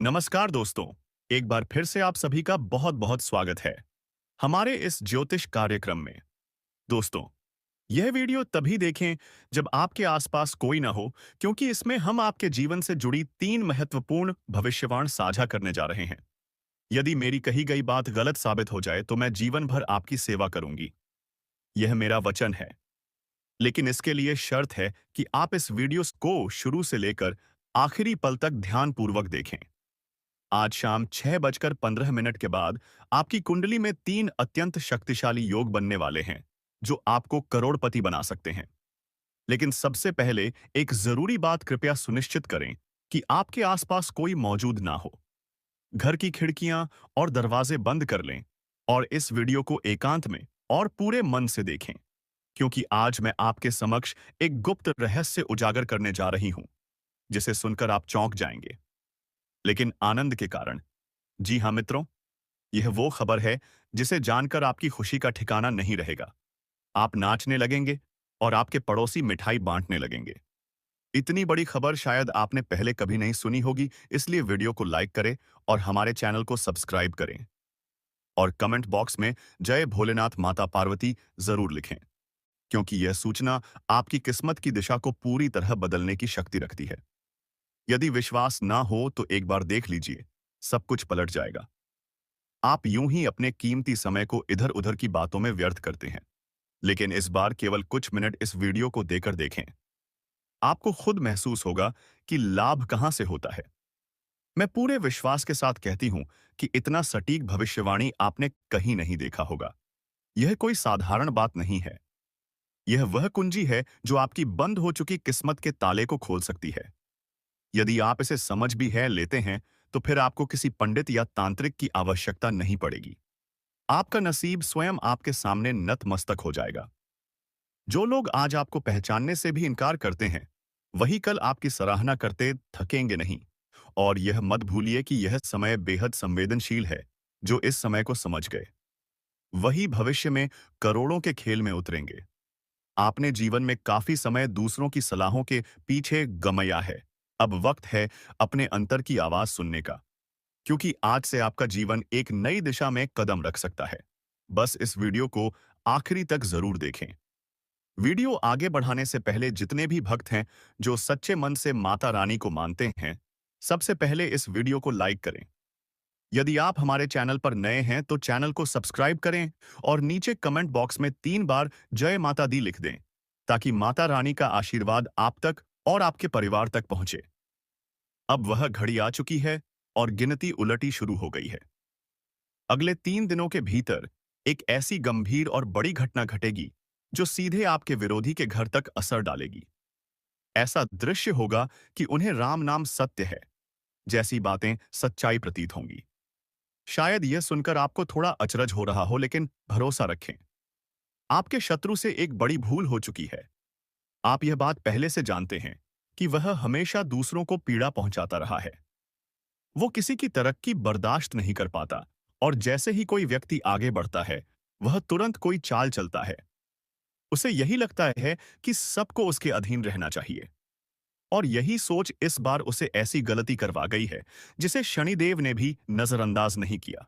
नमस्कार दोस्तों। एक बार फिर से आप सभी का बहुत बहुत स्वागत है हमारे इस ज्योतिष कार्यक्रम में। दोस्तों, यह वीडियो तभी देखें जब आपके आसपास कोई ना हो, क्योंकि इसमें हम आपके जीवन से जुड़ी 3 महत्वपूर्ण भविष्यवाणी साझा करने जा रहे हैं। यदि मेरी कही गई बात गलत साबित हो जाए तो मैं जीवन भर आपकी सेवा करूंगी, यह मेरा वचन है। लेकिन इसके लिए शर्त है कि आप इस वीडियो को शुरू से लेकर आखिरी पल तक ध्यानपूर्वक देखें। आज शाम 6:15 के बाद आपकी कुंडली में 3 अत्यंत शक्तिशाली योग बनने वाले हैं, जो आपको करोड़पति बना सकते हैं। लेकिन सबसे पहले एक जरूरी बात कृपया सुनिश्चित करें कि आपके आसपास कोई मौजूद ना हो। घर की खिड़कियां और दरवाजे बंद कर लें और इस वीडियो को एकांत में और पूरे मन से देखें, क्योंकि आज मैं आपके समक्ष एक गुप्त रहस्य उजागर करने जा रही हूं, जिसे सुनकर आप चौंक जाएंगे, लेकिन आनंद के कारण। जी हाँ मित्रों, यह वो खबर है जिसे जानकर आपकी खुशी का ठिकाना नहीं रहेगा। आप नाचने लगेंगे और आपके पड़ोसी मिठाई बांटने लगेंगे। इतनी बड़ी खबर शायद आपने पहले कभी नहीं सुनी होगी, इसलिए वीडियो को लाइक करें और हमारे चैनल को सब्सक्राइब करें। और कमेंट बॉक्स में जय भोलेनाथ माता पार्वती जरूर लिखें, क्योंकि यह सूचना आपकी किस्मत की दिशा को पूरी तरह बदलने की शक्ति रखती है। यदि विश्वास ना हो तो एक बार देख लीजिए, सब कुछ पलट जाएगा। आप यूं ही अपने कीमती समय को इधर-उधर की बातों में व्यर्थ करते हैं, लेकिन इस बार केवल कुछ मिनट इस वीडियो को देकर देखें। आपको खुद महसूस होगा कि लाभ कहां से होता है। मैं पूरे विश्वास के साथ कहती हूं कि इतना सटीक भविष्यवाणी आपने कहीं नहीं देखा होगा। यह कोई साधारण बात नहीं है। यह वह कुंजी है जो आपकी बंद हो चुकी किस्मत के ताले को खोल सकती है। यदि आप इसे समझ भी लेते हैं, तो फिर आपको किसी पंडित या तांत्रिक की आवश्यकता नहीं पड़ेगी। आपका नसीब स्वयं आपके सामने नतमस्तक हो जाएगा। जो लोग आज आपको पहचानने से भी इनकार करते हैं, वही कल आपकी सराहना करते थकेंगे नहीं। और यह मत भूलिए कि यह समय बेहद संवेदनशील है। जो इस समय को समझ गए, वही भविष्य में करोड़ों के खेल में उतरेंगे। आपने जीवन में काफी समय दूसरों की सलाहों के पीछे गमाया है। अब वक्त है अपने अंतर की आवाज सुनने का, क्योंकि आज से आपका जीवन एक नई दिशा में कदम रख सकता है। बस इस वीडियो को आखिरी तक जरूर देखें। वीडियो आगे बढ़ाने से पहले जितने भी भक्त हैं जो सच्चे मन से माता रानी को मानते हैं, सबसे पहले इस वीडियो को लाइक करें। यदि आप हमारे चैनल पर नए हैं तो चैनल को सब्सक्राइब करें और नीचे कमेंट बॉक्स में 3 बार जय माता दी लिख दें, ताकि माता रानी का आशीर्वाद आप तक और आपके परिवार तक पहुंचे। अब वह घड़ी आ चुकी है और गिनती उलटी शुरू हो गई है। अगले 3 दिनों के भीतर एक ऐसी गंभीर और बड़ी घटना घटेगी जो सीधे आपके विरोधी के घर तक असर डालेगी। ऐसा दृश्य होगा कि उन्हें राम नाम सत्य है जैसी बातें सच्चाई प्रतीत होंगी। शायद यह सुनकर आपको थोड़ा अचरज हो रहा हो, लेकिन भरोसा रखें, आपके शत्रु से एक बड़ी भूल हो चुकी है। आप यह बात पहले से जानते हैं कि वह हमेशा दूसरों को पीड़ा पहुंचाता रहा है। वो किसी की तरक्की बर्दाश्त नहीं कर पाता, और जैसे ही कोई व्यक्ति आगे बढ़ता है, वह तुरंत कोई चाल चलता है। उसे यही लगता है कि सबको उसके अधीन रहना चाहिए। और यही सोच इस बार उसे ऐसी गलती करवा गई है जिसे शनिदेव ने भी नजरअंदाज नहीं किया।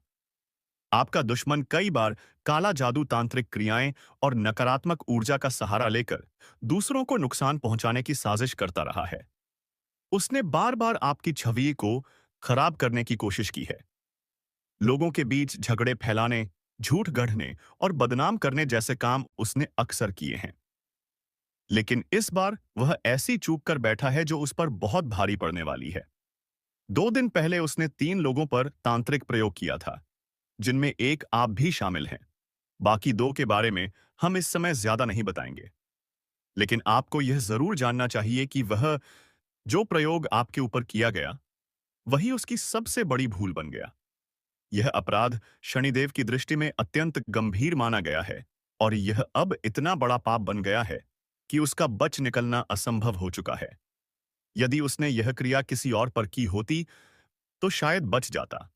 आपका दुश्मन कई बार काला जादू, तांत्रिक क्रियाएं और नकारात्मक ऊर्जा का सहारा लेकर दूसरों को नुकसान पहुंचाने की साजिश करता रहा है। उसने बार बार आपकी छवि को खराब करने की कोशिश की है। लोगों के बीच झगड़े फैलाने, झूठ गढ़ने और बदनाम करने जैसे काम उसने अक्सर किए हैं। लेकिन इस बार वह ऐसी चूक कर बैठा है जो उस पर बहुत भारी पड़ने वाली है। 2 दिन पहले उसने 3 लोगों पर तांत्रिक प्रयोग किया था, जिनमें एक आप भी शामिल हैं। बाकी 2 के बारे में हम इस समय ज्यादा नहीं बताएंगे। लेकिन आपको यह जरूर जानना चाहिए कि वह जो प्रयोग आपके ऊपर किया गया, वही उसकी सबसे बड़ी भूल बन गया। यह अपराध शनिदेव की दृष्टि में अत्यंत गंभीर माना गया है, और यह अब इतना बड़ा पाप बन गया है कि उसका बच निकलना असंभव हो चुका है। यदि उसने यह क्रिया किसी और पर की होती तो शायद बच जाता।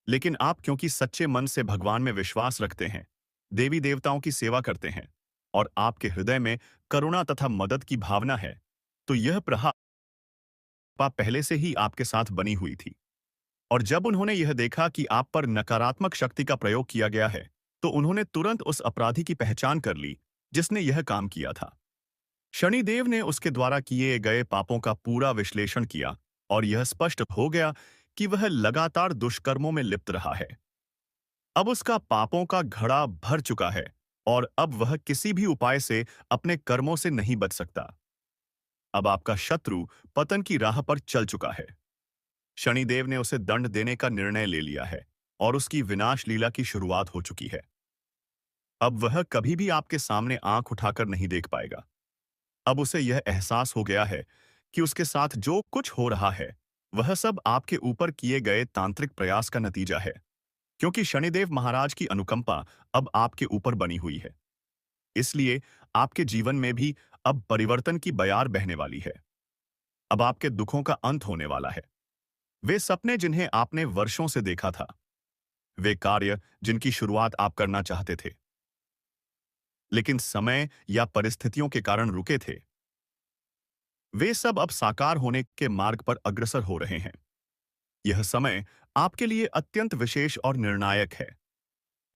लेकिन आप क्योंकि सच्चे मन से भगवान में विश्वास रखते हैं, देवी देवताओं की सेवा करते हैं, और आपके हृदय में करुणा तथा मदद की भावना है, तो यह प्रहा पहले से ही आपके साथ बनी हुई थी। और जब उन्होंने यह देखा कि आप पर नकारात्मक शक्ति का प्रयोग किया गया है, तो उन्होंने तुरंत उस अपराधी की पहचान कर ली जिसने यह काम किया था। शनिदेव ने उसके द्वारा किए गए पापों का पूरा विश्लेषण किया और यह स्पष्ट हो गया कि वह लगातार दुष्कर्मों में लिप्त रहा है। अब उसका पापों का घड़ा भर चुका है और अब वह किसी भी उपाय से अपने कर्मों से नहीं बच सकता। अब आपका शत्रु पतन की राह पर चल चुका है। शनिदेव ने उसे दंड देने का निर्णय ले लिया है और उसकी विनाश लीला की शुरुआत हो चुकी है। अब वह कभी भी आपके सामने आंख उठाकर नहीं देख पाएगा। अब उसे यह एहसास हो गया है कि उसके साथ जो कुछ हो रहा है, वह सब आपके ऊपर किए गए तांत्रिक प्रयास का नतीजा है, क्योंकि शनिदेव महाराज की अनुकंपा अब आपके ऊपर बनी हुई है। इसलिए आपके जीवन में भी अब परिवर्तन की बयार बहने वाली है। अब आपके दुखों का अंत होने वाला है। वे सपने जिन्हें आपने वर्षों से देखा था, वे कार्य जिनकी शुरुआत आप करना चाहते थे, लेकिन समय या परिस्थितियों के कारण रुके थे, वे सब अब साकार होने के मार्ग पर अग्रसर हो रहे हैं। यह समय आपके लिए अत्यंत विशेष और निर्णायक है।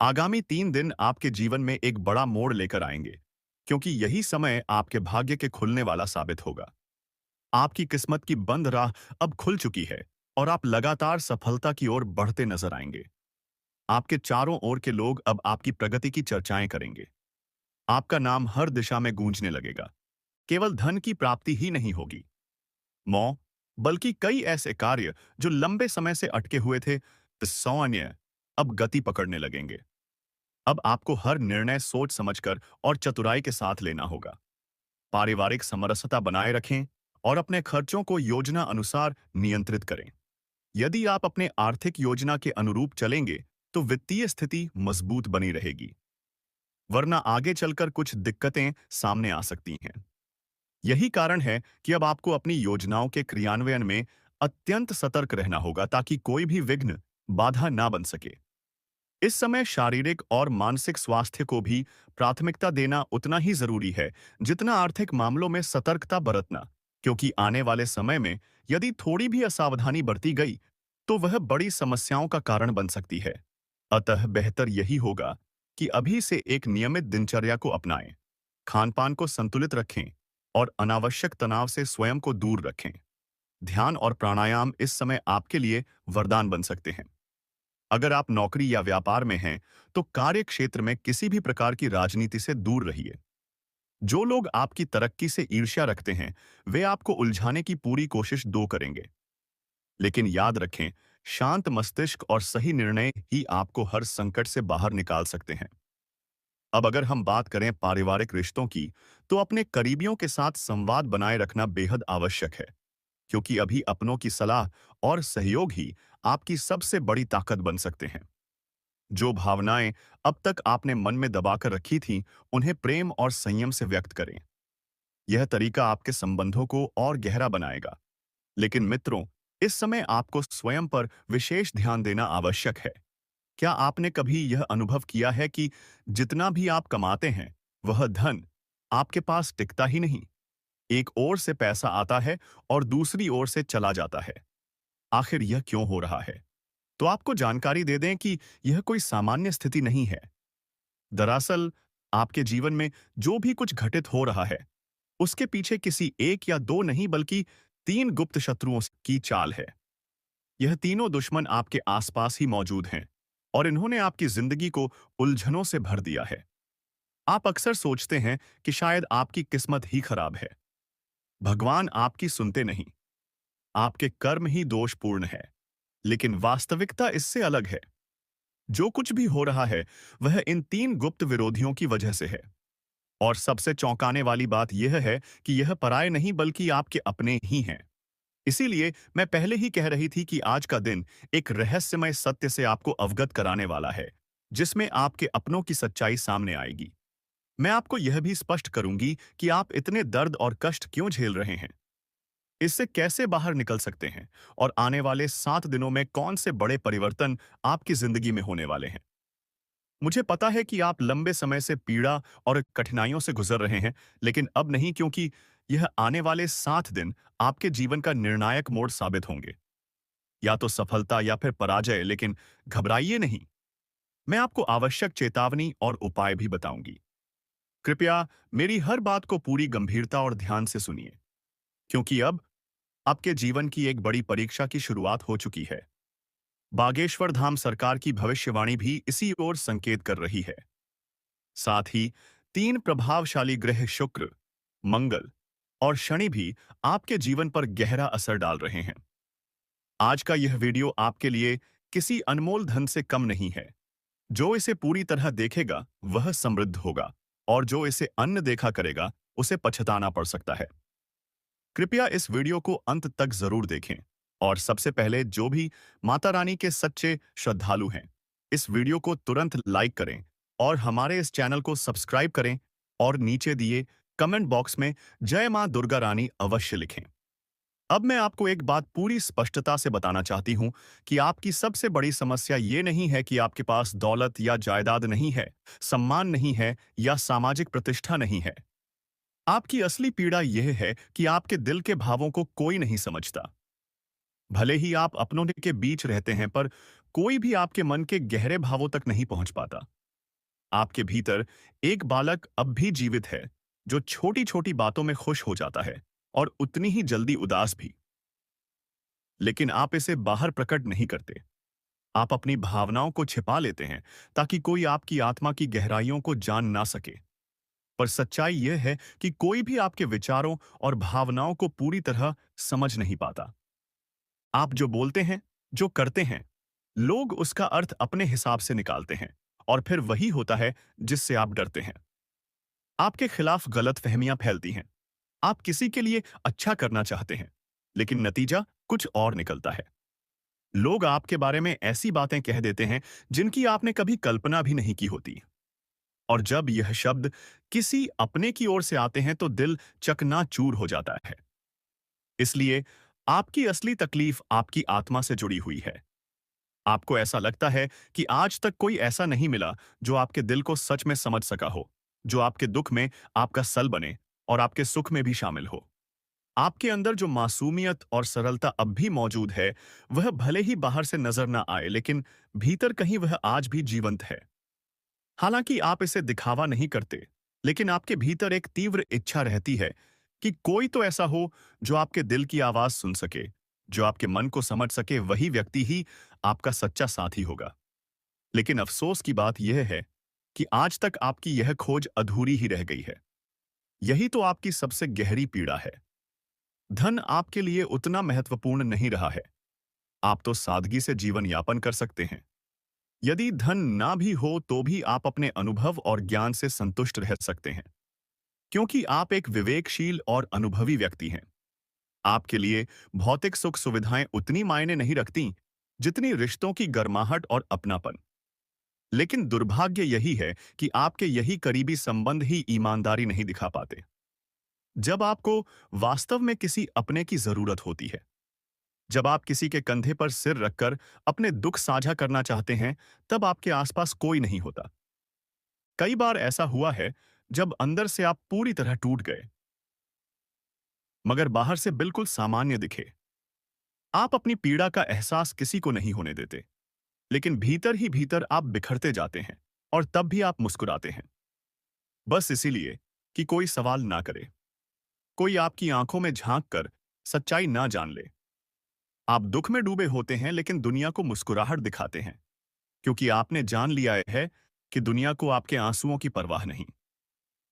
आगामी 3 दिन आपके जीवन में एक बड़ा मोड़ लेकर आएंगे, क्योंकि यही समय आपके भाग्य के खुलने वाला साबित होगा। आपकी किस्मत की बंद राह अब खुल चुकी है और आप लगातार सफलता की ओर बढ़ते नजर आएंगे। आपके चारों ओर के लोग अब आपकी प्रगति की चर्चाएं करेंगे। आपका नाम हर दिशा में गूंजने लगेगा। केवल धन की प्राप्ति ही नहीं होगी, मौ बल्कि कई ऐसे कार्य जो लंबे समय से अटके हुए थे, सौन्य अब गति पकड़ने लगेंगे। अब आपको हर निर्णय सोच समझकर और चतुराई के साथ लेना होगा। पारिवारिक समरसता बनाए रखें और अपने खर्चों को योजना अनुसार नियंत्रित करें। यदि आप अपने आर्थिक योजना के अनुरूप चलेंगे, तो वित्तीय स्थिति मजबूत बनी रहेगी, वरना आगे चलकर कुछ दिक्कतें सामने आ सकती हैं। यही कारण है कि अब आपको अपनी योजनाओं के क्रियान्वयन में अत्यंत सतर्क रहना होगा ताकि कोई भी विघ्न बाधा ना बन सके। इस समय शारीरिक और मानसिक स्वास्थ्य को भी प्राथमिकता देना उतना ही जरूरी है जितना आर्थिक मामलों में सतर्कता बरतना, क्योंकि आने वाले समय में यदि थोड़ी भी असावधानी बरती गई, तो वह बड़ी समस्याओं का कारण बन सकती है। अतः बेहतर यही होगा कि अभी से एक नियमित दिनचर्या को अपनाएं, खानपान को संतुलित रखें और अनावश्यक तनाव से स्वयं को दूर रखें। ध्यान और प्राणायाम इस समय आपके लिए वरदान बन सकते हैं। अगर आप नौकरी या व्यापार में हैं, तो कार्य क्षेत्र में किसी भी प्रकार की राजनीति से दूर रहिए। जो लोग आपकी तरक्की से ईर्ष्या रखते हैं, वे आपको उलझाने की पूरी कोशिश करेंगे। लेकिन याद रखें, शांत मस्तिष्क और सही निर्णय ही आपको हर संकट से बाहर निकाल सकते हैं। अब अगर हम बात करें पारिवारिक रिश्तों की, तो अपने करीबियों के साथ संवाद बनाए रखना बेहद आवश्यक है, क्योंकि अभी अपनों की सलाह और सहयोग ही आपकी सबसे बड़ी ताकत बन सकते हैं। जो भावनाएं अब तक आपने मन में दबाकर रखी थीं, उन्हें प्रेम और संयम से व्यक्त करें। यह तरीका आपके संबंधों को और गहरा बनाएगा। लेकिन मित्रों, इस समय आपको स्वयं पर विशेष ध्यान देना आवश्यक है। क्या आपने कभी यह अनुभव किया है कि जितना भी आप कमाते हैं, वह धन आपके पास टिकता ही नहीं? एक ओर से पैसा आता है और दूसरी ओर से चला जाता है। आखिर यह क्यों हो रहा है? तो आपको जानकारी दे दें कि यह कोई सामान्य स्थिति नहीं है। दरअसल, आपके जीवन में जो भी कुछ घटित हो रहा है, उसके पीछे किसी एक या दो नहीं बल्कि 3 गुप्त शत्रुओं की चाल है। यह तीनों दुश्मन आपके आसपास ही मौजूद हैं और इन्होंने आपकी जिंदगी को उलझनों से भर दिया है। आप अक्सर सोचते हैं कि शायद आपकी किस्मत ही खराब है। भगवान आपकी सुनते नहीं, आपके कर्म ही दोषपूर्ण है। लेकिन वास्तविकता इससे अलग है। जो कुछ भी हो रहा है, वह इन 3 गुप्त विरोधियों की वजह से है। और सबसे चौंकाने वाली बात यह है कि यह पराये नहीं बल्कि आपके अपने ही हैं। इसीलिए मैं पहले ही कह रही थी कि आज का दिन एक रहस्यमय सत्य से आपको अवगत कराने वाला है, जिसमें आपके अपनों की सच्चाई सामने आएगी। मैं आपको यह भी स्पष्ट करूंगी कि आप इतने दर्द और कष्ट क्यों झेल रहे हैं, इससे कैसे बाहर निकल सकते हैं और आने वाले 7 दिनों में कौन से बड़े परिवर्तन आपकी जिंदगी में होने वाले हैं। मुझे पता है कि आप लंबे समय से पीड़ा और कठिनाइयों से गुजर रहे हैं, लेकिन अब नहीं, क्योंकि यह आने वाले 7 दिन आपके जीवन का निर्णायक मोड़ साबित होंगे। या तो सफलता या फिर पराजय, लेकिन घबराइए नहीं। मैं आपको आवश्यक चेतावनी और उपाय भी बताऊंगी। कृपया मेरी हर बात को पूरी गंभीरता और ध्यान से सुनिए, क्योंकि अब आपके जीवन की एक बड़ी परीक्षा की शुरुआत हो चुकी है। बागेश्वर धाम सरकार की भविष्यवाणी भी इसी ओर संकेत कर रही है। साथ ही तीन प्रभावशाली ग्रह शुक्र, मंगल और शनि भी आपके जीवन पर गहरा असर डाल रहे हैं। आज का यह वीडियो आपके लिए किसी अनमोल धन से कम नहीं है। जो इसे पूरी तरह देखेगा वह समृद्ध होगा, और जो इसे अनदेखा करेगा उसे पछताना पड़ सकता है। कृपया इस वीडियो को अंत तक जरूर देखें। और सबसे पहले, जो भी माता रानी के सच्चे श्रद्धालु हैं, इस वीडियो को तुरंत लाइक करें और हमारे इस चैनल को सब्सक्राइब करें, और नीचे दिए कमेंट बॉक्स में जय मां दुर्गा रानी अवश्य लिखें। अब मैं आपको एक बात पूरी स्पष्टता से बताना चाहती हूं कि आपकी सबसे बड़ी समस्या ये नहीं है कि आपके पास दौलत या जायदाद नहीं है, सम्मान नहीं है या सामाजिक प्रतिष्ठा नहीं है। आपकी असली पीड़ा यह है कि आपके दिल के भावों को कोई नहीं समझता। भले ही आप अपनों के बीच रहते हैं, पर कोई भी आपके मन के गहरे भावों तक नहीं पहुंच पाता। आपके भीतर एक बालक अब भी जीवित है, जो छोटी छोटी बातों में खुश हो जाता है और उतनी ही जल्दी उदास भी। लेकिन आप इसे बाहर प्रकट नहीं करते। आप अपनी भावनाओं को छिपा लेते हैं ताकि कोई आपकी आत्मा की गहराइयों को जान ना सके। पर सच्चाई यह है कि कोई भी आपके विचारों और भावनाओं को पूरी तरह समझ नहीं पाता। आप जो बोलते हैं, जो करते हैं, लोग उसका अर्थ अपने हिसाब से निकालते हैं, और फिर वही होता है जिससे आप डरते हैं। आपके खिलाफ गलतफहमियां फैलती हैं। आप किसी के लिए अच्छा करना चाहते हैं, लेकिन नतीजा कुछ और निकलता है। लोग आपके बारे में ऐसी बातें कह देते हैं जिनकी आपने कभी कल्पना भी नहीं की होती। और जब यह शब्द किसी अपने की ओर से आते हैं तो दिल चकनाचूर हो जाता है। इसलिए आपकी असली तकलीफ आपकी आत्मा से जुड़ी हुई है। आपको ऐसा लगता है कि आज तक कोई ऐसा नहीं मिला जो आपके दिल को सच में समझ सका हो, जो आपके दुख में आपका सल बने और आपके सुख में भी शामिल हो। आपके अंदर जो मासूमियत और सरलता अब भी मौजूद है, वह भले ही बाहर से नजर ना आए, लेकिन भीतर कहीं वह आज भी जीवंत है। हालांकि आप इसे दिखावा नहीं करते, लेकिन आपके भीतर एक तीव्र इच्छा रहती है कि कोई तो ऐसा हो जो आपके दिल की आवाज सुन सके, जो आपके मन को समझ सके। वही व्यक्ति ही आपका सच्चा साथी होगा। लेकिन अफसोस की बात यह है कि आज तक आपकी यह खोज अधूरी ही रह गई है। यही तो आपकी सबसे गहरी पीड़ा है। धन आपके लिए उतना महत्वपूर्ण नहीं रहा है। आप तो सादगी से जीवन यापन कर सकते हैं। यदि धन ना भी हो तो भी आप अपने अनुभव और ज्ञान से संतुष्ट रह सकते हैं, क्योंकि आप एक विवेकशील और अनुभवी व्यक्ति हैं। आपके लिए भौतिक सुख सुविधाएं उतनी मायने नहीं रखती जितनी रिश्तों की गर्माहट और अपनापन। लेकिन दुर्भाग्य यही है कि आपके यही करीबी संबंध ही ईमानदारी नहीं दिखा पाते। जब आपको वास्तव में किसी अपने की जरूरत होती है, जब आप किसी के कंधे पर सिर रखकर अपने दुख साझा करना चाहते हैं, तब आपके आसपास कोई नहीं होता। कई बार ऐसा हुआ है जब अंदर से आप पूरी तरह टूट गए, मगर बाहर से बिल्कुल सामान्य दिखे। आप अपनी पीड़ा का एहसास किसी को नहीं होने देते, लेकिन भीतर ही भीतर आप बिखरते जाते हैं, और तब भी आप मुस्कुराते हैं, बस इसीलिए कि कोई सवाल ना करे, कोई आपकी आंखों में झांक कर सच्चाई ना जान ले। आप दुख में डूबे होते हैं, लेकिन दुनिया को मुस्कुराहट दिखाते हैं, क्योंकि आपने जान लिया है कि दुनिया को आपके आंसुओं की परवाह नहीं।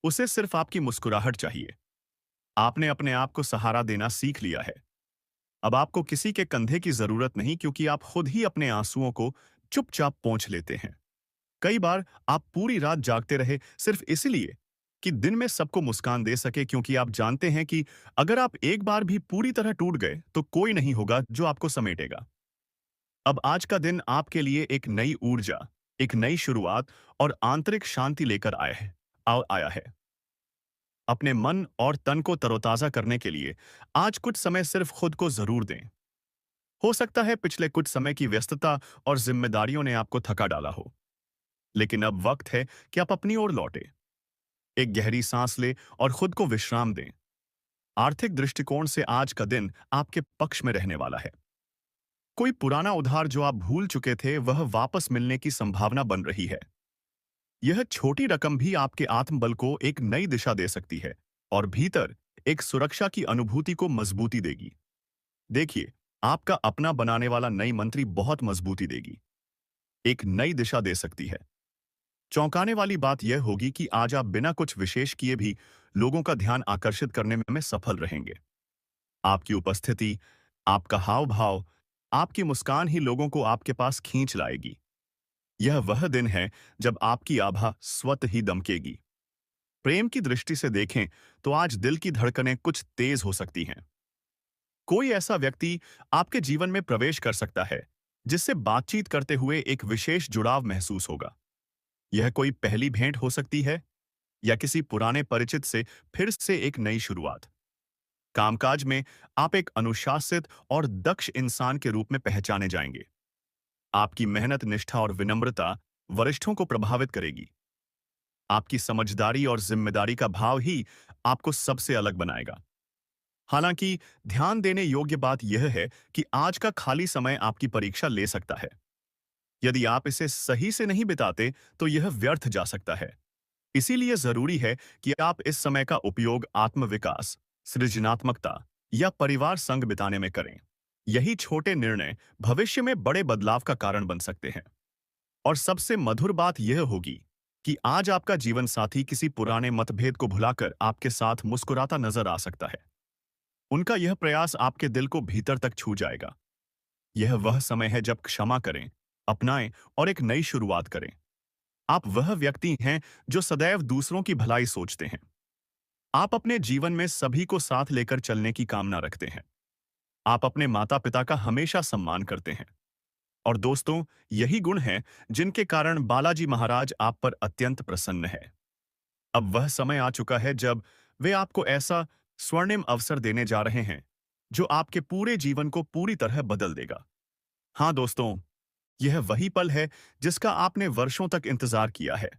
उसे सिर्फ आपकी मुस्कुराहट चाहिए। आपने अपने आप को सहारा देना सीख लिया है। अब आपको किसी के कंधे की जरूरत नहीं, क्योंकि आप खुद ही अपने आंसुओं को चुपचाप पोंछ लेते हैं। कई बार आप पूरी रात जागते रहे सिर्फ इसलिए कि दिन में सबको मुस्कान दे सके, क्योंकि आप जानते हैं कि अगर आप एक बार भी पूरी तरह टूट गए तो कोई नहीं होगा जो आपको समेटेगा। अब आज का दिन आपके लिए एक नई ऊर्जा, एक नई शुरुआत और आंतरिक शांति लेकर आया है। अपने मन और तन को तरोताजा करने के लिए आज कुछ समय सिर्फ खुद को जरूर दें। हो सकता है पिछले कुछ समय की व्यस्तता और जिम्मेदारियों ने आपको थका डाला हो, लेकिन अब वक्त है कि आप अपनी ओर लौटे। एक गहरी सांस लें और खुद को विश्राम दें। आर्थिक दृष्टिकोण से आज का दिन आपके पक्ष में रहने वाला है। कोई पुराना उधार जो आप भूल चुके थे वह वापस मिलने की संभावना बन रही है। यह छोटी रकम भी आपके आत्मबल को एक नई दिशा दे सकती है और भीतर एक सुरक्षा की अनुभूति को मजबूती देगी। देखिए, आपका अपना बनाने वाला नई मंत्री बहुत मजबूती देगी, एक नई दिशा दे सकती है। चौंकाने वाली बात यह होगी कि आज आप बिना कुछ विशेष किए भी लोगों का ध्यान आकर्षित करने में सफल रहेंगे। आपकी उपस्थिति, आपका हाव भाव, आपकी मुस्कान ही लोगों को आपके पास खींच लाएगी। यह वह दिन है जब आपकी आभा स्वतः ही दमकेगी। प्रेम की दृष्टि से देखें तो आज दिल की धड़कनें कुछ तेज हो सकती हैं। कोई ऐसा व्यक्ति आपके जीवन में प्रवेश कर सकता है जिससे बातचीत करते हुए एक विशेष जुड़ाव महसूस होगा। यह कोई पहली भेंट हो सकती है या किसी पुराने परिचित से फिर से एक नई शुरुआत। कामकाज में आप एक अनुशासित और दक्ष इंसान के रूप में पहचाने जाएंगे। आपकी मेहनत, निष्ठा और विनम्रता वरिष्ठों को प्रभावित करेगी। आपकी समझदारी और जिम्मेदारी का भाव ही आपको सबसे अलग बनाएगा। हालांकि ध्यान देने योग्य बात यह है कि आज का खाली समय आपकी परीक्षा ले सकता है। यदि आप इसे सही से नहीं बिताते तो यह व्यर्थ जा सकता है। इसीलिए जरूरी है कि आप इस समय का उपयोग आत्मविकास, सृजनात्मकता या परिवार संग बिताने में करें। यही छोटे निर्णय भविष्य में बड़े बदलाव का कारण बन सकते हैं। और सबसे मधुर बात यह होगी कि आज आपका जीवन साथी किसी पुराने मतभेद को भुलाकर आपके साथ मुस्कुराता नजर आ सकता है। उनका यह प्रयास आपके दिल को भीतर तक छू जाएगा। यह वह समय है जब क्षमा करें, अपनाएं और एक नई शुरुआत करें। आप वह व्यक्ति हैं जो सदैव दूसरों की भलाई सोचते हैं। आप अपने जीवन में सभी को साथ लेकर चलने की कामना रखते हैं। आप अपने माता पिता का हमेशा सम्मान करते हैं। और दोस्तों, यही गुण हैं जिनके कारण बालाजी महाराज आप पर अत्यंत प्रसन्न है। अब वह समय आ चुका है जब वे आपको ऐसा स्वर्णिम अवसर देने जा रहे हैं जो आपके पूरे जीवन को पूरी तरह बदल देगा। हाँ दोस्तों, यह वही पल है जिसका आपने वर्षों तक इंतजार किया है।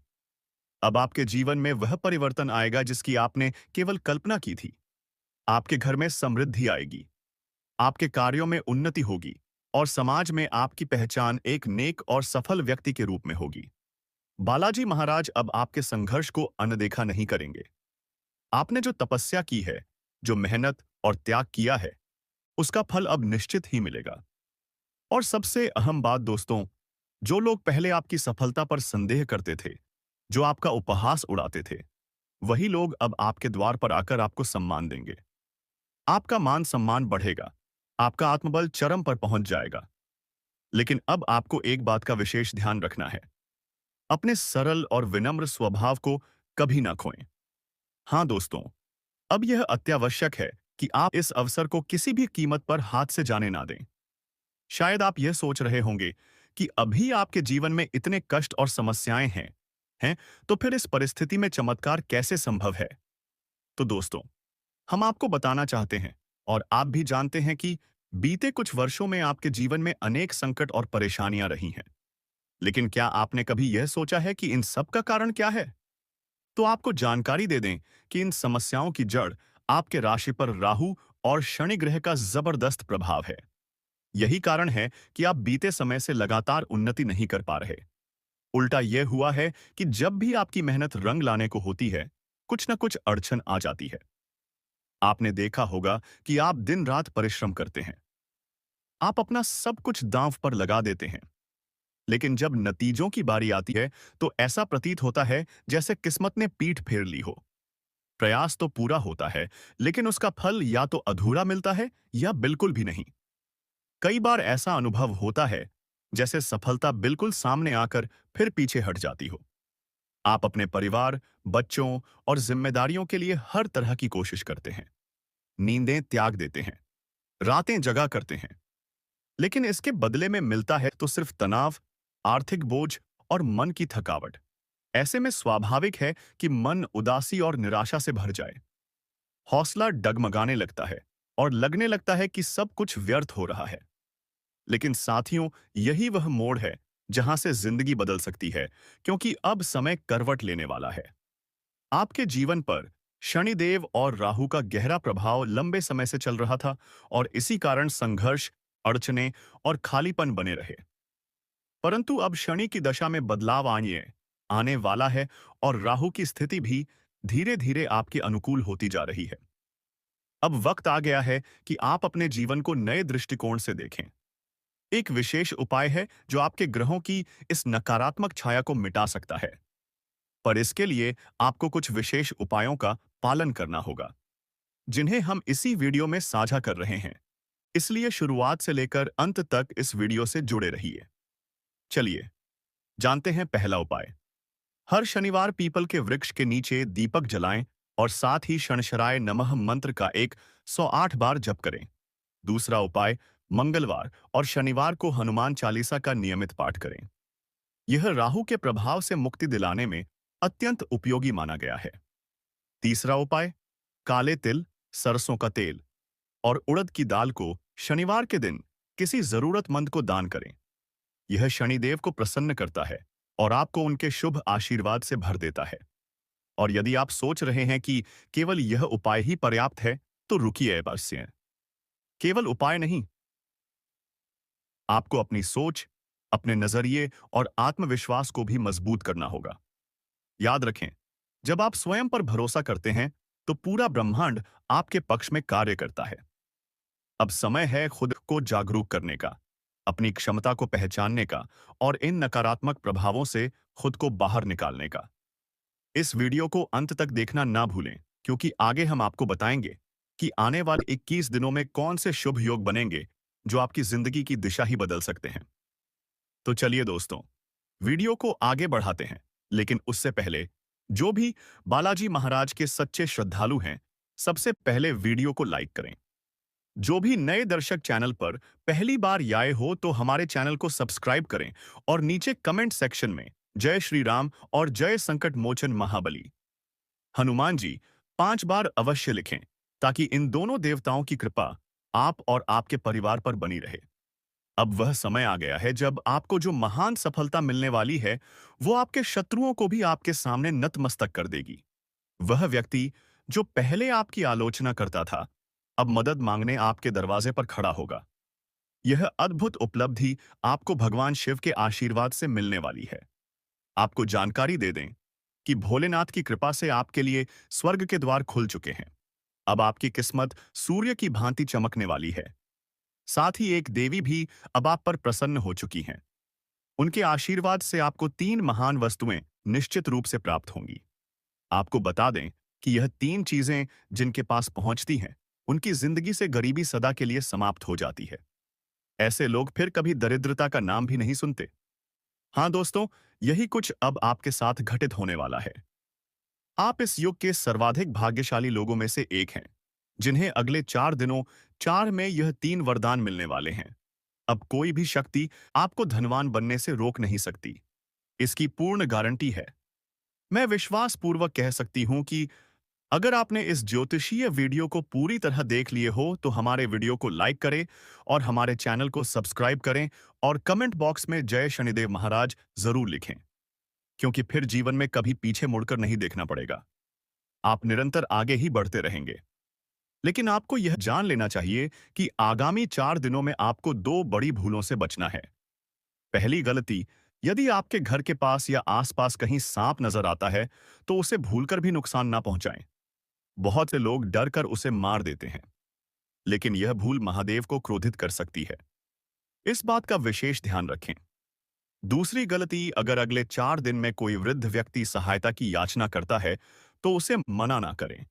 अब आपके जीवन में वह परिवर्तन आएगा जिसकी आपने केवल कल्पना की थी। आपके घर में समृद्धि आएगी, आपके कार्यों में उन्नति होगी और समाज में आपकी पहचान एक नेक और सफल व्यक्ति के रूप में होगी। बालाजी महाराज अब आपके संघर्ष को अनदेखा नहीं करेंगे। आपने जो तपस्या की है, जो मेहनत और त्याग किया है, उसका फल अब निश्चित ही मिलेगा। और सबसे अहम बात दोस्तों, जो लोग पहले आपकी सफलता पर संदेह करते थे, जो आपका उपहास उड़ाते थे, वही लोग अब आपके द्वार पर आकर आपको सम्मान देंगे। आपका मान सम्मान बढ़ेगा, आपका आत्मबल चरम पर पहुंच जाएगा। लेकिन अब आपको एक बात का विशेष ध्यान रखना है। अपने सरल और विनम्र स्वभाव को कभी ना खोएं। हाँ दोस्तों, अब यह अत्यावश्यक है कि आप इस अवसर को किसी भी कीमत पर हाथ से जाने ना दें। शायद आप यह सोच रहे होंगे कि अभी आपके जीवन में इतने कष्ट और समस्याएं हैं, तो फिर इस परिस्थिति में चमत्कार कैसे संभव है? तो दोस्तों, हम आपको बताना चाहते हैं और आप भी जानते हैं कि बीते कुछ वर्षों में आपके जीवन में अनेक संकट और परेशानियां रही हैं। लेकिन क्या आपने कभी यह सोचा है कि इन सब का कारण क्या है? तो आपको जानकारी दे दें कि इन समस्याओं की जड़ आपके राशि पर राहु और शनि ग्रह का जबरदस्त प्रभाव है। यही कारण है कि आप बीते समय से लगातार उन्नति नहीं कर पा रहे। उल्टा यह हुआ है कि जब भी आपकी मेहनत रंग लाने को होती है, कुछ न कुछ अड़चन आ जाती है। आपने देखा होगा कि आप दिन रात परिश्रम करते हैं। आप अपना सब कुछ दांव पर लगा देते हैं। लेकिन जब नतीजों की बारी आती है, तो ऐसा प्रतीत होता है जैसे किस्मत ने पीठ फेर ली हो। प्रयास तो पूरा होता है, लेकिन उसका फल या तो अधूरा मिलता है या बिल्कुल भी नहीं। कई बार ऐसा अनुभव होता है जैसे सफलता बिल्कुल सामने आकर फिर पीछे हट जाती हो। आप अपने परिवार, बच्चों और जिम्मेदारियों के लिए हर तरह की कोशिश करते हैं। नींदें त्याग देते हैं, रातें जगा करते हैं, लेकिन इसके बदले में मिलता है तो सिर्फ तनाव, आर्थिक बोझ और मन की थकावट। ऐसे में स्वाभाविक है कि मन उदासी और निराशा से भर जाए। हौसला डगमगाने लगता है और लगने लगता है कि सब कुछ व्यर्थ हो रहा है। लेकिन साथियों, यही वह मोड़ है जहां से जिंदगी बदल सकती है, क्योंकि अब समय करवट लेने वाला है। आपके जीवन पर शनिदेव और राहु का गहरा प्रभाव लंबे समय से चल रहा था और इसी कारण संघर्ष, अड़चने और खालीपन बने रहे। परंतु अब शनि की दशा में बदलाव आने वाला है और राहु की स्थिति भी धीरे धीरे आपके अनुकूल होती जा रही है। अब वक्त आ गया है कि आप अपने जीवन को नए दृष्टिकोण से देखें। एक विशेष उपाय है जो आपके ग्रहों की इस नकारात्मक छाया को मिटा सकता है। पर इसके लिए आपको कुछ विशेष उपायों का पालन करना होगा, जिन्हें हम इसी वीडियो में साझा कर रहे हैं। इसलिए शुरुआत से लेकर अंत तक इस वीडियो से जुड़े रहिए। चलिए जानते हैं पहला उपाय। हर शनिवार पीपल के वृक्ष के नीचे दीपक जलाएं और साथ ही शणशराय नमः मंत्र का 108 बार जप करें। दूसरा उपाय, मंगलवार और शनिवार को हनुमान चालीसा का नियमित पाठ करें। यह राहु के प्रभाव से मुक्ति दिलाने में अत्यंत उपयोगी माना गया है। तीसरा उपाय, काले तिल, सरसों का तेल और उड़द की दाल को शनिवार के दिन किसी जरूरतमंद को दान करें। यह शनिदेव को प्रसन्न करता है और आपको उनके शुभ आशीर्वाद से भर देता है। और यदि आप सोच रहे हैं कि केवल यह उपाय ही पर्याप्त है, तो रुकिए बस। केवल उपाय नहीं, आपको अपनी सोच, अपने नजरिए और आत्मविश्वास को भी मजबूत करना होगा। याद रखें, जब आप स्वयं पर भरोसा करते हैं, तो पूरा ब्रह्मांड आपके पक्ष में कार्य करता है। अब समय है खुद को जागरूक करने का, अपनी क्षमता को पहचानने का और इन नकारात्मक प्रभावों से खुद को बाहर निकालने का। इस वीडियो को अंत तक देखना ना भूलें, क्योंकि आगे हम आपको बताएंगे कि आने वाले 21 दिनों में कौन से शुभ योग बनेंगे जो आपकी जिंदगी की दिशा ही बदल सकते हैं। तो चलिए दोस्तों, वीडियो को आगे बढ़ाते हैं, लेकिन उससे पहले जो भी बालाजी महाराज के सच्चे श्रद्धालु हैं, सबसे पहले वीडियो को लाइक करें। जो भी नए दर्शक चैनल पर पहली बार आए हो, तो हमारे चैनल को सब्सक्राइब करें और नीचे कमेंट सेक्शन में जय श्री राम और जय संकट मोचन महाबली हनुमान जी 5 बार अवश्य लिखें, ताकि इन दोनों देवताओं की कृपा आप और आपके परिवार पर बनी रहे। अब वह समय आ गया है जब आपको जो महान सफलता मिलने वाली है, वो आपके शत्रुओं को भी आपके सामने नतमस्तक कर देगी। वह व्यक्ति जो पहले आपकी आलोचना करता था, अब मदद मांगने आपके दरवाजे पर खड़ा होगा। यह अद्भुत उपलब्धि आपको भगवान शिव के आशीर्वाद से मिलने वाली है। आपको जानकारी दे दें कि भोलेनाथ की कृपा से आपके लिए स्वर्ग के द्वार खुल चुके हैं। अब आपकी किस्मत सूर्य की भांति चमकने वाली है। साथ ही एक देवी भी अब आप पर प्रसन्न हो चुकी हैं। उनके आशीर्वाद से आपको 3 महान वस्तुएं निश्चित रूप से प्राप्त होंगी। आपको बता दें कि यह 3 चीजें जिनके पास पहुंचती हैं, उनकी जिंदगी से गरीबी सदा के लिए समाप्त हो जाती है। ऐसे लोग फिर कभी दरिद्रता का नाम भी नहीं सुनते। हाँ दोस्तों, यही कुछ अब आपके साथ घटित होने वाला है। आप इस युग के सर्वाधिक भाग्यशाली लोगों में से एक हैं, जिन्हें अगले 4 दिनों 4 में यह 3 वरदान मिलने वाले हैं। अब कोई भी शक्ति आपको धनवान बनने से रोक नहीं सकती। इसकी पूर्ण गारंटी है। मैं विश्वास पूर्वक कह सकती हूं कि अगर आपने इस ज्योतिषीय वीडियो को पूरी तरह देख लिए हो, तो हमारे वीडियो को लाइक करें और हमारे चैनल को सब्सक्राइब करें और कमेंट बॉक्स में जय शनिदेव महाराज जरूर लिखें, क्योंकि फिर जीवन में कभी पीछे मुड़कर नहीं देखना पड़ेगा। आप निरंतर आगे ही बढ़ते रहेंगे। लेकिन आपको यह जान लेना चाहिए कि आगामी 4 दिनों में आपको 2 बड़ी भूलों से बचना है। पहली गलती, यदि आपके घर के पास या आसपास कहीं सांप नजर आता है, तो उसे भूलकर भी नुकसान ना पहुंचाएं। बहुत से लोग डर कर उसे मार देते हैं, लेकिन यह भूल महादेव को क्रोधित कर सकती है। इस बात का विशेष ध्यान रखें। दूसरी गलती, अगर अगले 4 दिन में कोई वृद्ध व्यक्ति सहायता की याचना करता है, तो उसे मना ना करें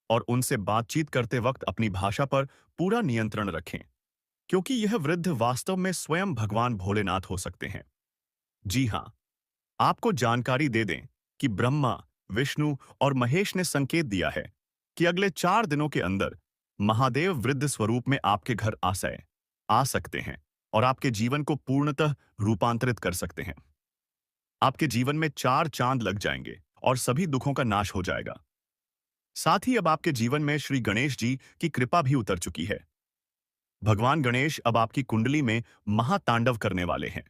और उनसे बातचीत करते वक्त अपनी भाषा पर पूरा नियंत्रण रखें, क्योंकि यह वृद्ध वास्तव में स्वयं भगवान भोलेनाथ हो सकते हैं। जी हाँ, आपको जानकारी दे दें कि ब्रह्मा, विष्णु और महेश ने संकेत दिया है कि अगले 4 दिनों के अंदर महादेव वृद्ध स्वरूप में आपके घर आ सकते हैं और आपके जीवन को पूर्णतः रूपांतरित कर सकते हैं। आपके जीवन में 4 चांद लग जाएंगे और सभी दुखों का नाश हो जाएगा। साथ ही अब आपके जीवन में श्री गणेश जी की कृपा भी उतर चुकी है। भगवान गणेश अब आपकी कुंडली में महातांडव करने वाले हैं।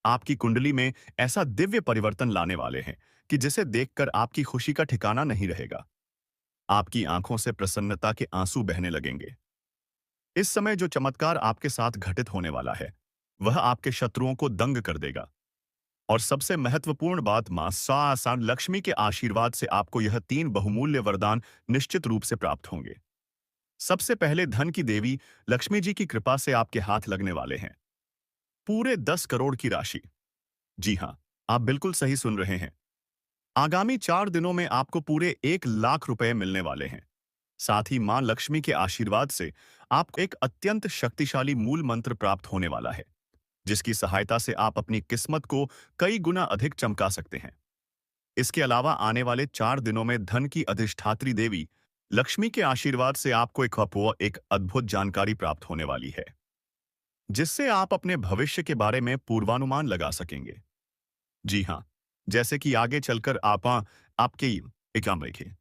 आपकी कुंडली में ऐसा दिव्य परिवर्तन लाने वाले हैं कि जिसे देखकर आपकी खुशी का ठिकाना नहीं रहेगा। आपकी आंखों से प्रसन्नता के आंसू बहने लगेंगे। इस समय जो चमत्कार आपके साथ घटित होने वाला है, वह आपके शत्रुओं को दंग कर देगा। और सबसे महत्वपूर्ण बात, मां आसान लक्ष्मी के आशीर्वाद से आपको यह 3 बहुमूल्य वरदान निश्चित रूप से प्राप्त होंगे। सबसे पहले, धन की देवी लक्ष्मी जी की कृपा से आपके हाथ लगने वाले हैं पूरे 10 करोड़ की राशि। जी हाँ, आप बिल्कुल सही सुन रहे हैं। आगामी 4 दिनों में आपको पूरे 1 लाख रुपए मिलने वाले हैं। साथ ही मां लक्ष्मी के आशीर्वाद से आपको एक अत्यंत शक्तिशाली मूल मंत्र प्राप्त होने वाला है, जिसकी सहायता से आप अपनी किस्मत को कई गुना अधिक चमका सकते हैं। इसके अलावा आने वाले 4 दिनों में धन की अधिष्ठात्री देवी लक्ष्मी के आशीर्वाद से आपको एक अद्भुत जानकारी प्राप्त होने वाली है, जिससे आप अपने भविष्य के बारे में पूर्वानुमान लगा सकेंगे। जी हाँ, जैसे कि आगे चलकर आपके एग्जाम लिखे